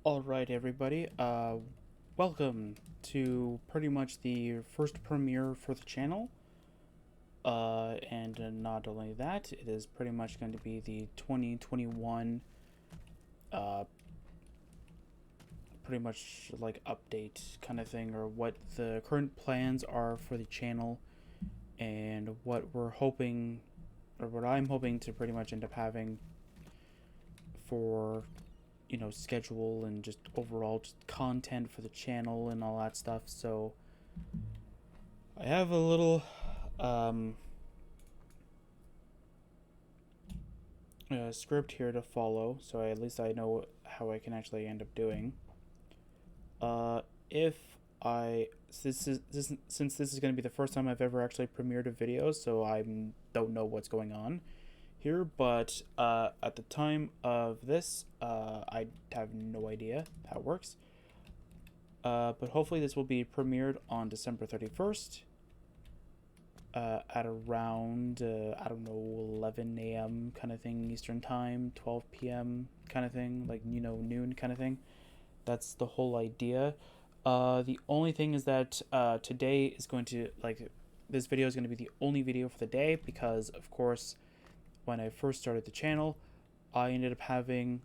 Alright everybody, welcome to pretty much the first premiere for the channel, and not only that, it is pretty much going to be the 2021, pretty much like update kind of thing, or what the current plans are for the channel, and what we're hoping, or what I'm hoping to pretty much end up having for schedule and just overall just content for the channel and all that stuff. So I have a little script here to follow, so at least I know how I can actually end up doing. If I since this is going to be the first time I've ever actually premiered a video, so I don't know what's going on here, but at the time of this, I have no idea how it works. But hopefully this will be premiered on December 31st at around, I don't know, 11 a.m. kind of thing Eastern Time, 12 p.m. kind of thing, like, noon kind of thing. That's the whole idea. The only thing is that today is going to, this video is going to be the only video for the day because, of course, when I first started the channel, I ended up having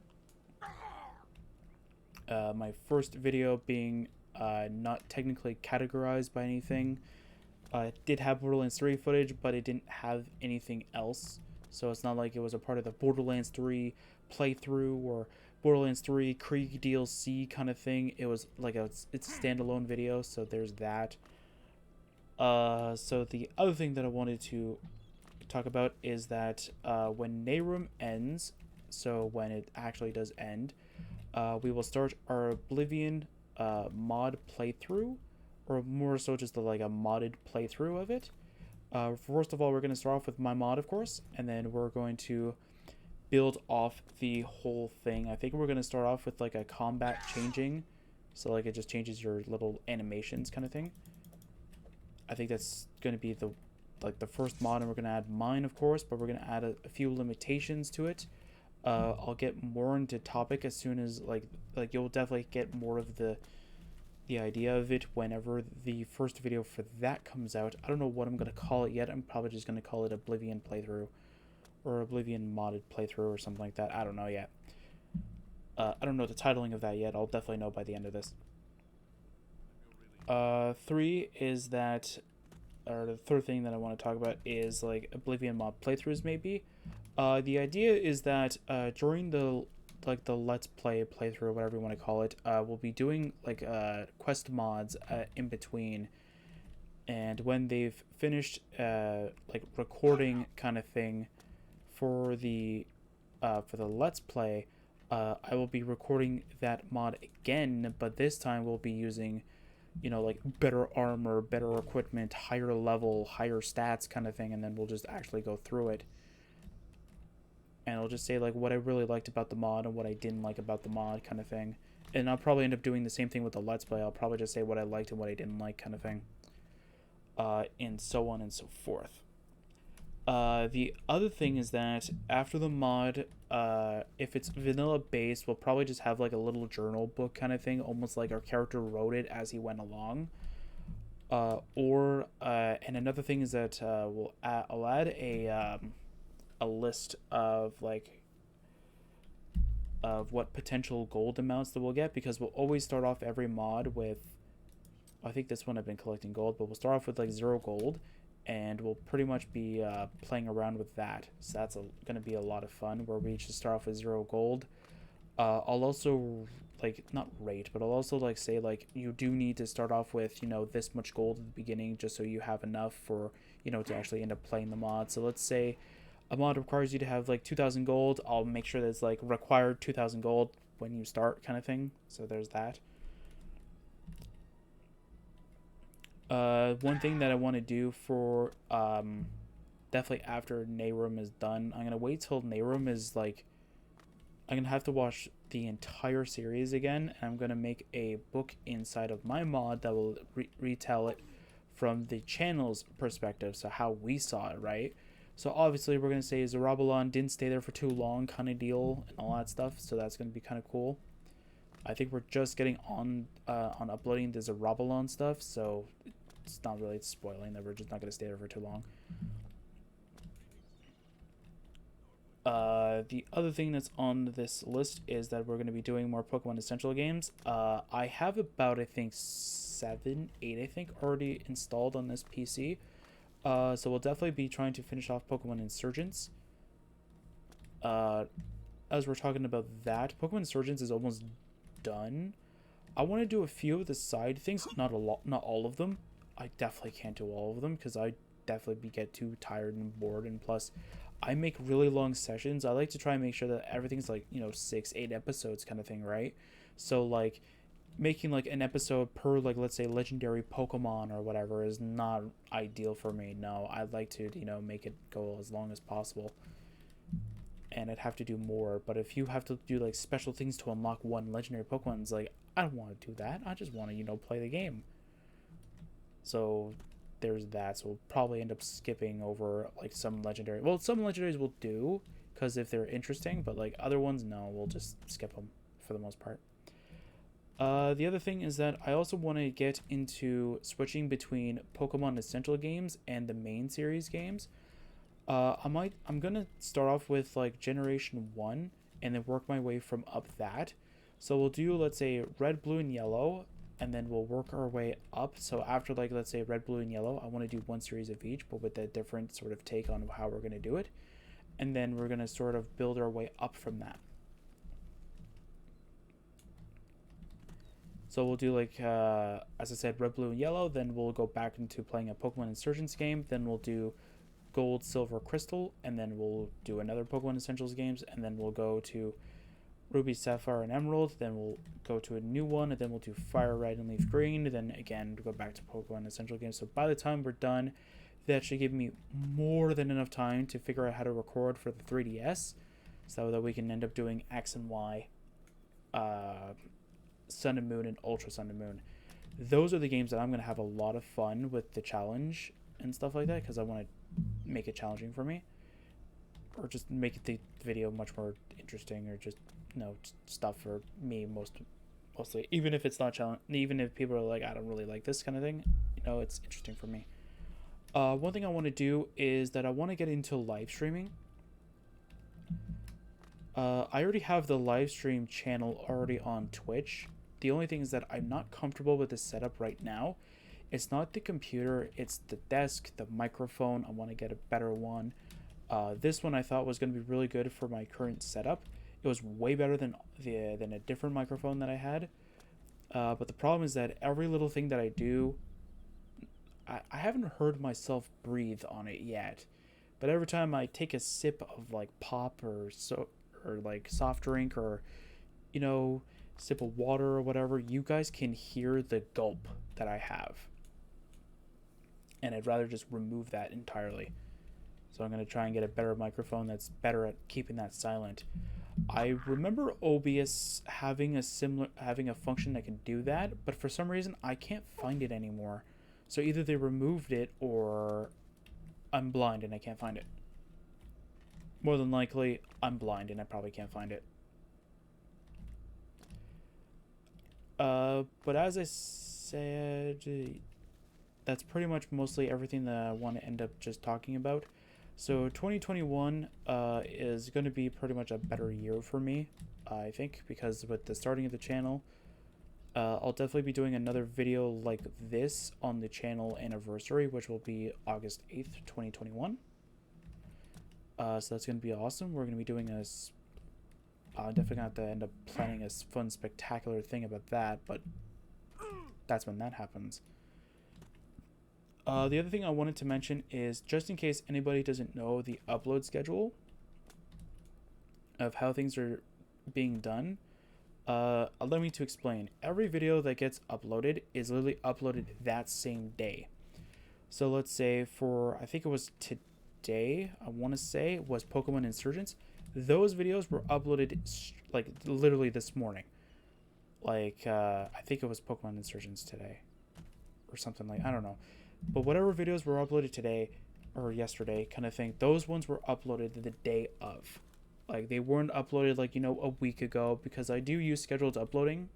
my first video being not technically categorized by anything. It did have Borderlands 3 footage, but it didn't have anything else. So it's not like it was a part of the Borderlands 3 playthrough or Borderlands 3 Krieg DLC kind of thing. It was like it's a standalone video, so there's that. So the other thing that I wanted to talk about is that when Nehrim ends, so when it actually does end, we will start our Oblivion mod playthrough, or more so just a modded playthrough of it. First of all, we're going to start off with my mod, of course, and then we're going to build off the whole thing. I think we're going to start off with like a combat changing, so it just changes your little animations kind of thing. I think that's going to be the first mod, and we're going to add mine, of course, but we're going to add a few limitations to it. I'll get more into topic as soon as you'll definitely get more of the idea of it whenever the first video for that comes out. I don't know what I'm going to call it yet. I'm probably just going to call it Oblivion playthrough or Oblivion modded playthrough or something like that. I don't know yet. I don't know the titling of that yet. I'll definitely know by the end of this. 3 is that, or the third thing that I want to talk about is Oblivion mod playthroughs maybe. The idea is that during the let's play playthrough, whatever you want to call it, we'll be doing quest mods in between, and when they've finished recording kind of thing for the let's play, I will be recording that mod again, but this time we'll be using better armor, better equipment, higher level, higher stats kind of thing, and then we'll just actually go through it. And I'll just say what I really liked about the mod and what I didn't like about the mod kind of thing. And I'll probably end up doing the same thing with the Let's Play. I'll probably just say what I liked and what I didn't like kind of thing. And so on and so forth. The other thing is that after the mod, if it's vanilla based, we'll probably just have a little journal book kind of thing, almost like our character wrote it as he went along. And another thing is that I'll add a list of what potential gold amounts that we'll get, because we'll always start off every mod with, I think this one I've been collecting gold, but we'll start off with 0 gold, and we'll pretty much be playing around with that. So that's going to be a lot of fun, where we just start off with 0 gold. I'll also not rate, but I'll also say you do need to start off with this much gold at the beginning, just so you have enough for to actually end up playing the mod. So let's say a mod requires you to have 2,000 gold. I'll make sure that it's required 2,000 gold when you start kind of thing. So there's that. One thing that I want to do for definitely after Nehrim is done, I'm gonna wait till Nehrim is I'm gonna have to watch the entire series again, and I'm gonna make a book inside of my mod that will retell it from the channel's perspective, so how we saw it, right? So obviously we're going to say Zarabalon didn't stay there for too long kind of deal and all that stuff. So that's going to be kind of cool. I think we're just getting on uploading the Zarabalon stuff, so it's not really spoiling that we're just not going to stay there for too long. The other thing that's on this list is that we're going to be doing more Pokemon Essential games. I have about, I think, 7, 8, I think, already installed on this PC. So we'll definitely be trying to finish off Pokemon Insurgents. As we're talking about that, Pokemon Insurgents is almost done. I want to do a few of the side things, not a lot, not all of them. I definitely can't do all of them because I definitely get too tired and bored, and plus I make really long sessions. I like to try and make sure that everything's like, 6, 8 episodes kind of thing, right? So like making like an episode per, like, let's say legendary Pokemon or whatever is not ideal for me. No, I'd like to, make it go as long as possible. And I'd have to do more. But if you have to do like special things to unlock one legendary Pokemon, it's like, I don't want to do that. I just want to, play the game. So there's that. So we'll probably end up skipping over like some legendary. Well, some legendaries we'll do because if they're interesting, but like other ones, no, we'll just skip them for the most part. The other thing is that I also want to get into switching between Pokemon Essential games and the main series games. I'm gonna start off with like Generation 1 and then work my way from up that. So we'll do, let's say, Red, Blue, and Yellow, and then we'll work our way up. So after, like, let's say Red, Blue, and Yellow, I want to do one series of each, but with a different sort of take on how we're going to do it. And then we're going to sort of build our way up from that. So we'll do, like, as I said, Red, Blue, and Yellow. Then we'll go back into playing a Pokemon Insurgents game. Then we'll do Gold, Silver, Crystal. And then we'll do another Pokemon Essentials games. And then we'll go to Ruby, Sapphire, and Emerald. Then we'll go to a new one, and then we'll do Fire Red and Leaf Green. Then again, go back to Pokemon Essential games. So by the time we're done, that should give me more than enough time to figure out how to record for the 3DS, so that we can end up doing X and Y, Sun and Moon, and Ultra Sun and Moon. Those are the games that I'm going to have a lot of fun with the challenge and stuff like that, because I want to make it challenging for me, or just make the video much more interesting, or just stuff for me mostly, even if it's not challenging, even if people are like, I don't really like this kind of thing, it's interesting for me. One thing I want to do is that I want to get into live streaming. I already have the live stream channel already on Twitch. The only thing is that I'm not comfortable with the setup right now. It's not the computer, it's the desk, the microphone. I want to get a better one. This one I thought was going to be really good for my current setup. It was way better than a different microphone that I had. But the problem is that every little thing that I do, I haven't heard myself breathe on it yet. But every time I take a sip of like pop or like soft drink, or sip of water or whatever, you guys can hear the gulp that I have. And I'd rather just remove that entirely. So I'm going to try and get a better microphone that's better at keeping that silent. I remember OBS having a function that can do that, but for some reason I can't find it anymore. So either they removed it, or I'm blind and I can't find it. More than likely, I'm blind and I probably can't find it. But as I said, that's pretty much mostly everything that I want to end up just talking about. So 2021 is going to be pretty much a better year for me, I think, because with the starting of the channel, I'll definitely be doing another video like this on the channel anniversary, which will be August 8th, 2021. So that's going to be awesome. We're going to be doing I'm definitely going to have to end up planning a fun, spectacular thing about that, but that's when that happens. The other thing I wanted to mention is, just in case anybody doesn't know the upload schedule of how things are being done, allow me to explain. Every video that gets uploaded is literally uploaded that same day. So let's say I think it was today, I want to say, was Pokemon Insurgents. Those videos were uploaded like literally this morning. Like, I think it was Pokemon Insurgents today or something, like, I don't know. But whatever videos were uploaded today or yesterday kind of thing, those ones were uploaded the day of. Like they weren't uploaded like, a week ago, because I do use scheduled uploading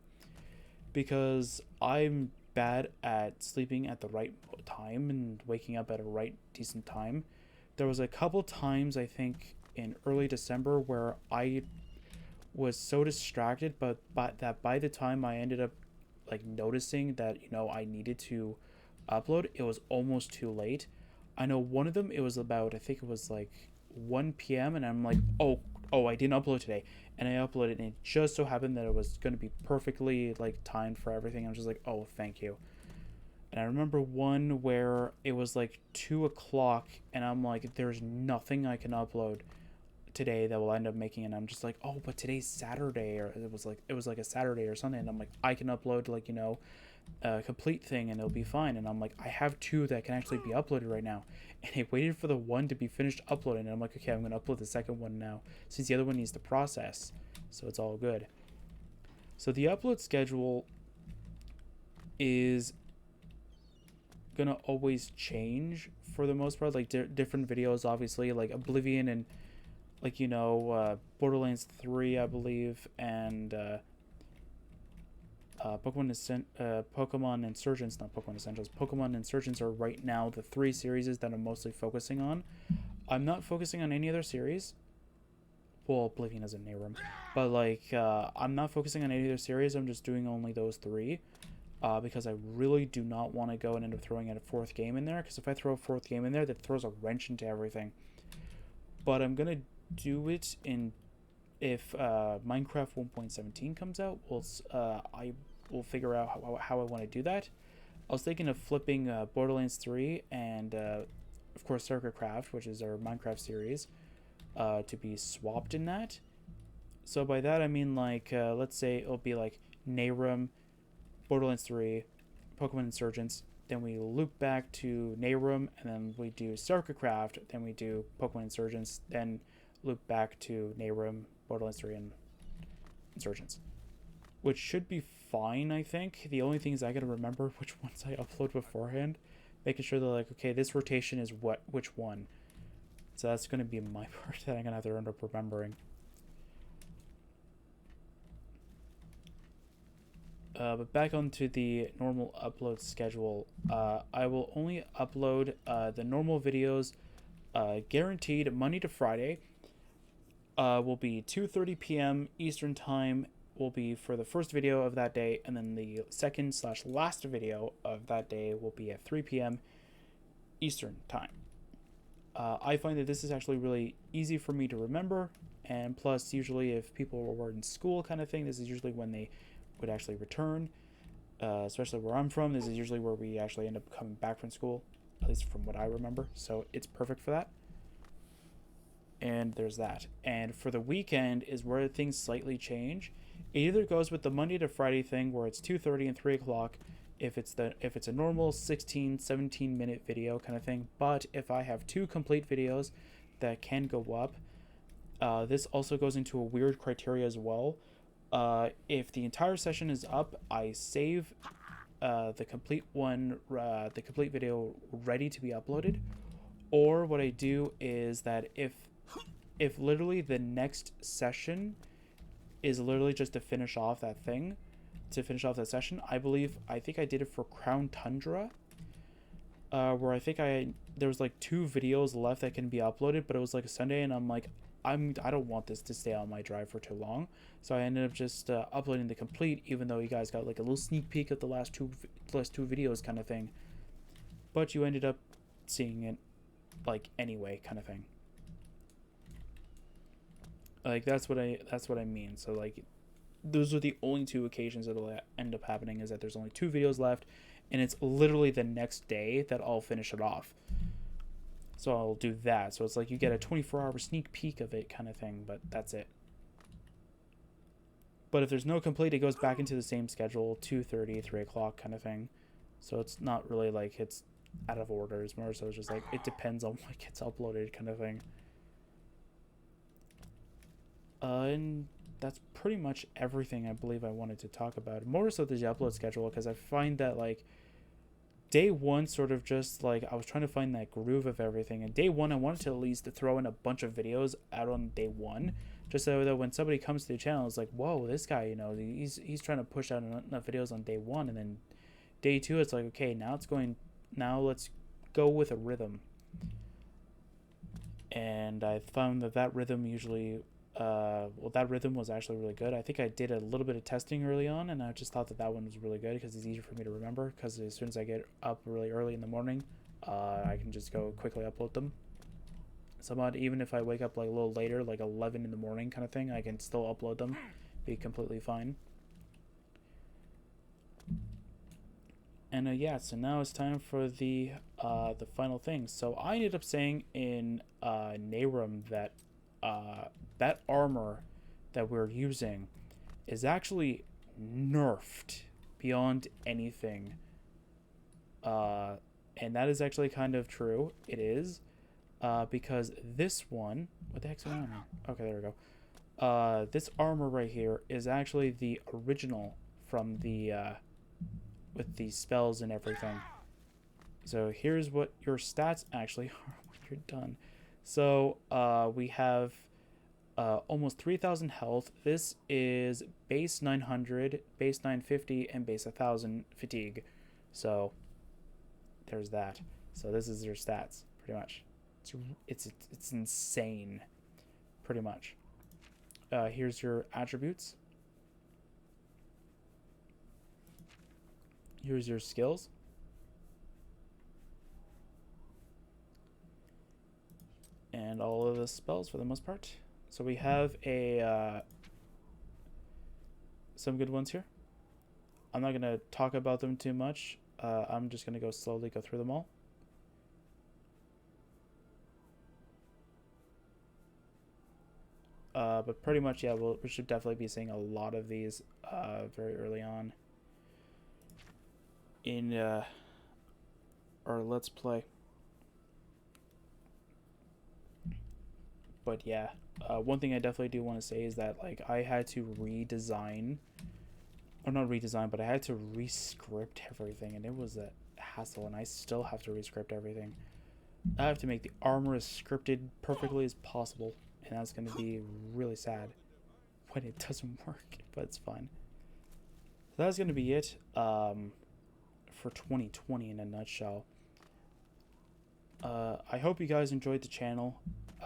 because I'm bad at sleeping at the right time and waking up at a right decent time. There was a couple times I think in early December where I was so distracted, but that by the time I ended up like noticing that I needed to upload, it was almost too late. I know one of them, it was about, I think it was like 1 p.m. and I'm like, oh, I didn't upload today, and I uploaded, and it just so happened that it was going to be perfectly like timed for everything. I was just like, oh, thank you. And I remember one where it was like 2 o'clock, and I'm like, there's nothing I can upload today that will end up making, and I'm just like, oh, but today's Saturday, or it was like a Saturday or something, and I'm like, I can upload like a complete thing and it'll be fine. And I'm like, I have two that can actually be uploaded right now, and I waited for the one to be finished uploading, and I'm like, okay, I'm gonna upload the second one now since the other one needs to process, so it's all good. So the upload schedule is gonna always change for the most part, like different videos, obviously, like Oblivion and like Borderlands 3, I believe, and Pokemon Insurgents, not Pokemon Essentials, Pokemon Insurgents are right now the three series that I'm mostly focusing on. I'm not focusing on any other series. Well, Oblivion is a Nehrim, but like I'm not focusing on any other series. I'm just doing only those three, because I really do not want to go and end up throwing in a fourth game in there. Because if I throw a fourth game in there, that throws a wrench into everything. But I'm gonna do it in if Minecraft 1.17 comes out. I will figure out how I want to do that. I was thinking of flipping Borderlands 3 and of course StarCraft, which is our Minecraft series, to be swapped in that. So by that I mean like let's say it'll be like Nehrim, Borderlands 3, Pokemon Insurgents, then we loop back to Nehrim, and then we do StarCraft, then we do Pokemon Insurgents, then loop back to Nehrim, Borderlands 3, and Insurgents, which should be fine, I think. The only thing is I gotta remember which ones I upload beforehand, making sure that like, okay, this rotation is which one. So that's gonna be my part that I'm gonna have to end up remembering. But back onto the normal upload schedule, I will only upload the normal videos, guaranteed Monday to Friday. Will be 2:30 p.m. Eastern time will be for the first video of that day, and then the second/last video of that day will be at 3 p.m. Eastern time. I find that this is actually really easy for me to remember, and plus usually if people were in school kind of thing, this is usually when they would actually return, especially where I'm from. This is usually where we actually end up coming back from school, at least from what I remember, so it's perfect for that. And there's that. And for the weekend is where things slightly change. It either goes with the Monday to Friday thing where it's 2:30 and 3 o'clock if it's a normal 16-17 minute video kind of thing. But if I have two complete videos that can go up, this also goes into a weird criteria as well. If the entire session is up, I save the complete video ready to be uploaded. Or what I do is that if literally the next session is literally just to finish off that thing, to finish off that session, I think I did it for Crown Tundra, where I think there was like 2 videos left that can be uploaded, but it was like a Sunday, and I'm like, I don't want this to stay on my drive for too long, so I ended up just uploading the complete, even though you guys got like a little sneak peek of the last two videos kind of thing, but you ended up seeing it like anyway kind of thing. Like that's what I mean. So like those are the only 2 occasions that'll end up happening, is that there's only 2 videos left, and it's literally the next day that I'll finish it off. So I'll do that. So it's like you get a 24-hour sneak peek of it kind of thing, but that's it. But if there's no complete, it goes back into the same schedule, 2:30, 3 o'clock kind of thing. So it's not really like it's out of order. It's more so it's just like it depends on what gets uploaded kind of thing. And that's pretty much everything I believe I wanted to talk about. More so the upload schedule, because I find that like day one sort of just like I was trying to find that groove of everything. And day one I wanted to at least throw in a bunch of videos out on day one, just so that when somebody comes to the channel, it's like, whoa, this guy, you know, he's trying to push out enough videos on day 1, and then day 2, it's like, okay, now let's go with a rhythm. And I found that rhythm usually, that rhythm was actually really good. I think I did a little bit of testing early on, and I just thought that one was really good because it's easier for me to remember, because as soon as I get up really early in the morning, I can just go quickly upload them. Somewhat, even if I wake up like a little later, like 11 in the morning kind of thing, I can still upload them, be completely fine. And yeah, so now it's time for the final thing. So I ended up saying in Nehrim that that armor that we're using is actually nerfed beyond anything. And that is actually kind of true. It is. Because this one, what the heck's going on here? Okay, there we go. This armor right here is actually the original from the, with the spells and everything. So here's what your stats actually are when you're done. So, we have, almost 3,000 health. This is base 900, base 950, and base 1,000 fatigue. So, there's that. So this is your stats, pretty much. It's insane, pretty much. Here's your attributes. Here's your skills. And all of the spells for the most part. So we have some good ones here. I'm not gonna talk about them too much. I'm just gonna slowly go through them all. But pretty much, yeah, we should definitely be seeing a lot of these very early on in our Let's Play. But yeah, one thing I definitely do want to say is that, like, I had to redesign, or not redesign, but I had to rescript everything, and it was a hassle, and I still have to rescript everything. I have to make the armor as scripted perfectly as possible. And that's going to be really sad when it doesn't work, but it's fine. So that's going to be it for 2020 in a nutshell. I hope you guys enjoyed the channel.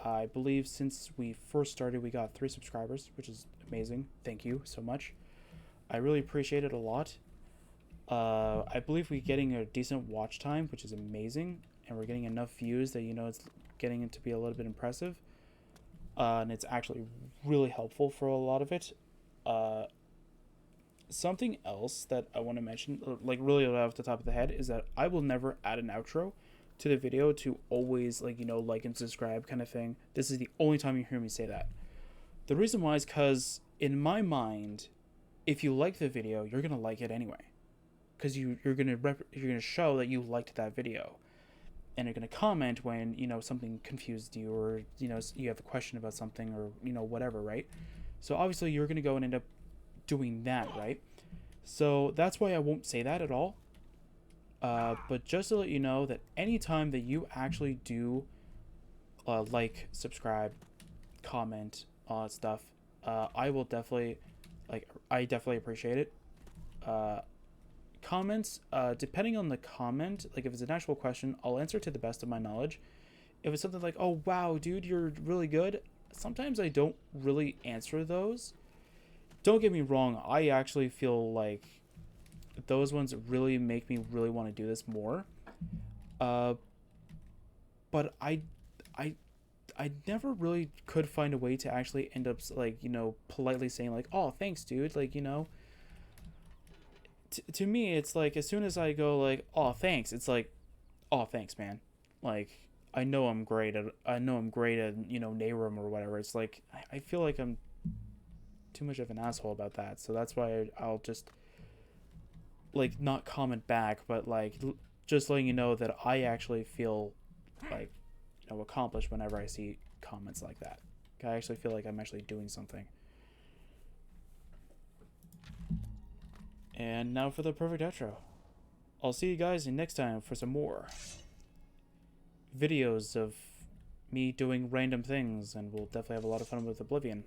I believe since we first started, we got 3 subscribers, which is amazing. Thank you so much. I really appreciate it a lot. I believe we're getting a decent watch time, which is amazing. And we're getting enough views that, you know, it's getting it to be a little bit impressive. And it's actually really helpful for a lot of it. Something else that I want to mention, like really off the top of the head, is that I will never add an outro to the video to always, like, you know, like and subscribe kind of thing. This is the only time you hear me say that. The reason why is because in my mind, if you like the video, you're gonna like it anyway, because you're gonna show that you liked that video. And you're going to comment when, you know, something confused you, or, you know, you have a question about something, or, you know, whatever, right? So obviously you're going to go and end up doing that, right? So that's why I won't say that at all. But just to let you know that anytime that you actually do like, subscribe, comment, all that stuff, I will definitely, like, I definitely appreciate it. Comments, depending on the comment, like if it's an actual question, I'll answer to the best of my knowledge. If it's something like, oh wow dude, you're really good, sometimes I don't really answer those. Don't get me wrong, I actually feel like those ones really make me really want to do this more. But I never really could find a way to actually end up, like, you know, politely saying like, oh thanks dude, like, you know. To me, it's like, as soon as I go like, oh thanks, it's like, oh thanks man, like, I know I'm great at you know, Nehrim or whatever. It's like, I feel like I'm too much of an asshole about that, so that's why I'll just, like, not comment back, but like just letting you know that I actually feel like, you know, accomplished whenever I see comments like that. I actually feel like I'm actually doing something. And now for the perfect outro. I'll see you guys next time for some more videos of me doing random things, and we'll definitely have a lot of fun with Oblivion.